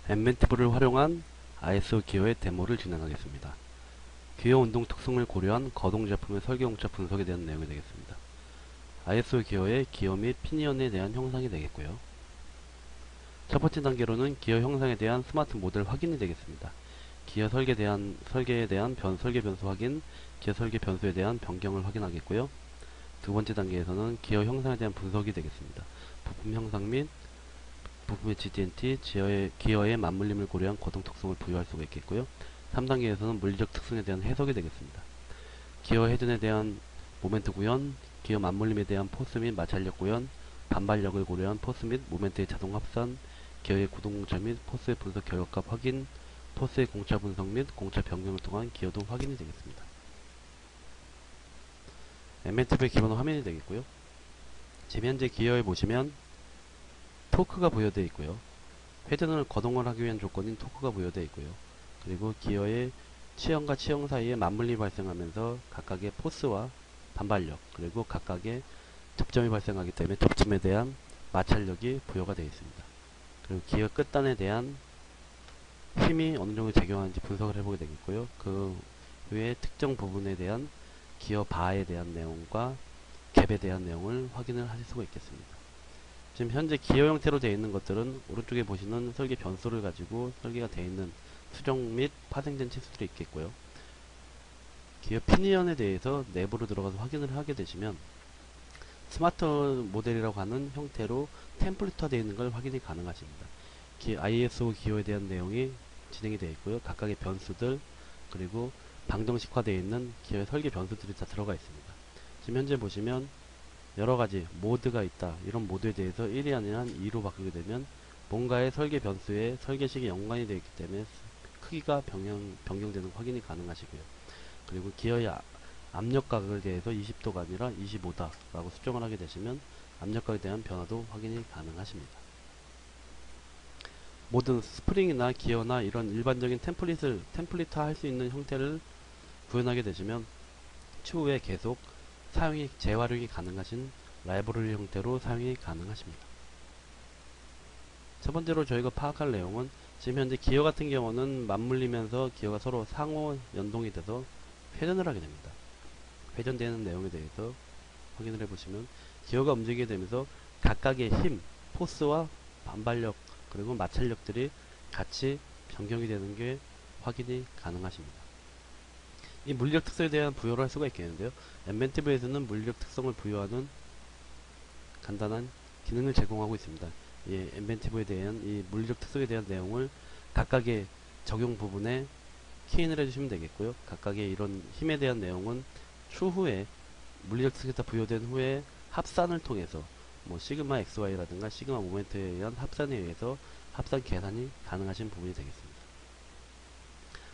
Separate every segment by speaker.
Speaker 1: 엠벤티브를 활용한 ISO 기어의 데모를 진행하겠습니다. 기어 운동 특성을 고려한 거동 제품의 설계 공차 분석에 대한 내용이 되겠습니다. ISO 기어의 기어 및 피니언에 대한 형상이 되겠고요. 첫 번째 단계로는 기어 형상에 대한 스마트 모델 확인이 되겠습니다. 기어 설계에 대한 설계 변수 확인, 기어 설계 변수에 대한 변경을 확인하겠고요. 두 번째 단계에서는 기어 형상에 대한 분석이 되겠습니다. 부품 형상 및 부품의 GD&T, 기어의 맞물림을 고려한 거동 특성을 부여할 수가 있겠고요. 3단계에서는 물리적 특성에 대한 해석이 되겠습니다. 기어 회전에 대한 모멘트 구현, 기어 맞물림에 대한 포스 및 마찰력 구현, 반발력을 고려한 포스 및 모멘트의 자동 합산, 기어의 구동 공차 및 포스의 분석 결과값 확인, 포스의 공차 분석 및 공차 변경을 통한 기어도 확인이 되겠습니다. 엠벤티브의 기본 화면이 되겠고요. 지금 현재 기어에 보시면 토크가 부여되어 있고요. 회전을 거동을 하기 위한 조건인 토크가 부여되어 있고요. 그리고 기어의 치형과 치형 사이에 맞물림이 발생하면서 각각의 포스와 반발력, 그리고 각각의 접점이 발생하기 때문에 접점에 대한 마찰력이 부여가 되어 있습니다. 그리고 기어 끝단에 대한 힘이 어느 정도 작용하는지 분석을 해보게 되겠고요. 그 후에 특정 부분에 대한 기어 바에 대한 내용과 갭에 대한 내용을 확인을 하실 수가 있겠습니다. 지금 현재 기어 형태로 되어 있는 것들은 오른쪽에 보시는 설계 변수를 가지고 설계가 되어 있는 수정 및 파생된 치수들이 있겠고요. 기어 피니언에 대해서 내부로 들어가서 확인을 하게 되시면 스마트 모델이라고 하는 형태로 템플릿화 되어 있는 걸 확인이 가능하십니다. ISO 기어에 대한 내용이 진행이 되어 있고요. 각각의 변수들, 그리고 방정식화 되어 있는 기어의 설계 변수들이 다 들어가 있습니다. 지금 현재 보시면 여러가지 모드가 있다. 이런 모드에 대해서 1이 아니라 2로 바꾸게 되면 뭔가의 설계 변수에 설계식이 연관이 되어 있기 때문에 크기가 변경되는 확인이 가능하시고요. 그리고 기어의 압력각에 대해서 20도가 아니라 25다 라고 수정을 하게 되시면 압력각에 대한 변화도 확인이 가능하십니다. 모든 스프링이나 기어나 이런 일반적인 템플릿화 할 수 있는 형태를 구현하게 되시면 추후에 계속 재활용이 가능하신 라이브러리 형태로 사용이 가능하십니다. 첫 번째로 저희가 파악할 내용은 지금 현재 기어 같은 경우는 맞물리면서 기어가 서로 상호 연동이 돼서 회전을 하게 됩니다. 회전되는 내용에 대해서 확인을 해보시면 기어가 움직이게 되면서 각각의 힘, 포스와 반발력, 그리고 마찰력들이 같이 변경이 되는 게 확인이 가능하십니다. 이 물리적 특성에 대한 부여를 할 수가 있겠는데요. 엠벤티브에서는 물리적 특성을 부여하는 간단한 기능을 제공하고 있습니다. 이 엠벤티브에 대한 이 물리적 특성에 대한 내용을 각각의 적용 부분에 키인을 해주시면 되겠고요. 각각의 이런 힘에 대한 내용은 추후에 물리적 특성이 다 부여된 후에 합산을 통해서 뭐 시그마 XY라든가 시그마 모멘트에 의한 합산에 의해서 합산 계산이 가능하신 부분이 되겠습니다.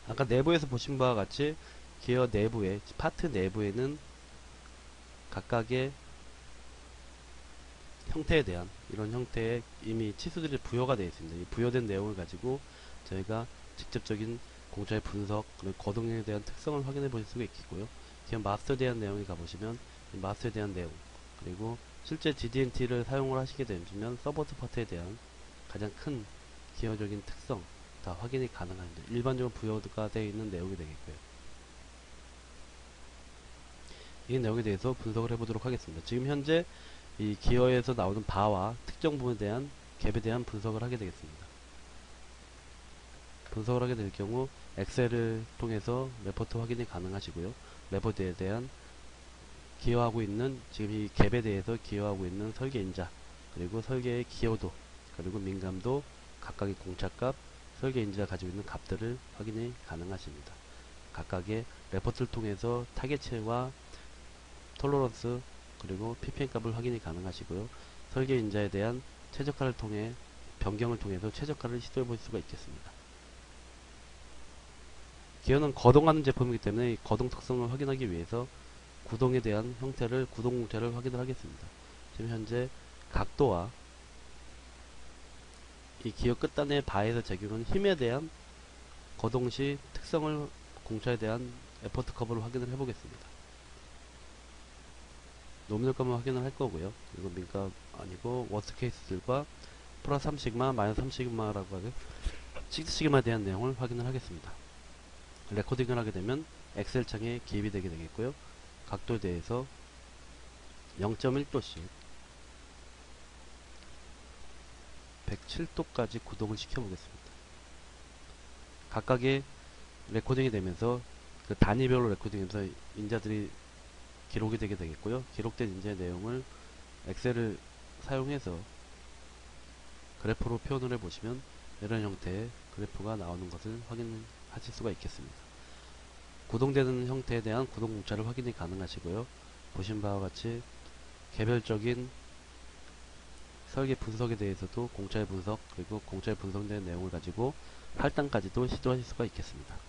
Speaker 1: 아까 내부에서 보신 바와 같이 기어 내부에 파트 내부에는 각각의 형태에 대한 이런 형태의 이미 치수들이 부여가 되어 있습니다. 이 부여된 내용을 가지고 저희가 직접적인 공차의 분석 그리고 거동에 대한 특성을 확인해 보실 수가 있겠고요. 기어 마스터에 대한 내용에 가보시면 이 마스터에 대한 내용, 그리고 실제 GD&T를 사용을 하시게 되면 서포트 파트에 대한 가장 큰 기어적인 특성 다 확인이 가능합니다. 일반적으로 부여가 되어 있는 내용이 되겠고요. 이 내용에 대해서 분석을 해보도록 하겠습니다. 지금 현재 이 기어에서 나오는 바와 특정 부분에 대한 갭에 대한 분석을 하게 되겠습니다. 분석을 하게 될 경우 엑셀을 통해서 레포트 확인이 가능하시고요. 레포트에 대한 기여하고 있는 지금 이 갭에 대해서 기여하고 있는 설계 인자, 그리고 설계의 기여도, 그리고 민감도, 각각의 공차값, 설계 인자가 가지고 있는 값들을 확인이 가능하십니다. 각각의 레포트를 통해서 타겟체와 톨러런스, 그리고 ppm 값을 확인이 가능하시고요. 설계 인자에 대한 최적화를 통해 변경을 통해서 최적화를 시도해 볼 수가 있겠습니다. 기어는 거동하는 제품이기 때문에 이 거동 특성을 확인하기 위해서 구동에 대한 형태를 구동 공차를 확인을 하겠습니다. 지금 현재 각도와 이 기어 끝단의 바에서 적용한 힘에 대한 거동 시 특성을 공차에 대한 에포트 커브를 확인을 해보겠습니다. 노미널 값을 확인을 할 거고요. 이거 민값 아니고 워스트 케이스들과 플러스 3시그마 마이너스 3시그마라고 하죠. 식스시그마에 대한 내용을 확인을 하겠습니다. 레코딩을 하게 되면 엑셀 창에 기입이 되게 되겠고요. 각도에 대해서 0.1도씩 107도까지 구동을 시켜 보겠습니다. 각각의 레코딩이 되면서 그 단위별로 레코딩해서 인자들이 기록이 되게 되겠고요. 기록된 인자의 내용을 엑셀을 사용해서 그래프로 표현을 해보시면 이런 형태의 그래프가 나오는 것을 확인하실 수가 있겠습니다. 구동되는 형태에 대한 구동 공차를 확인이 가능하시고요. 보신 바와 같이 개별적인 설계 분석에 대해서도 공차의 분석, 그리고 공차의 분석된 내용을 가지고 할당까지도 시도하실 수가 있겠습니다.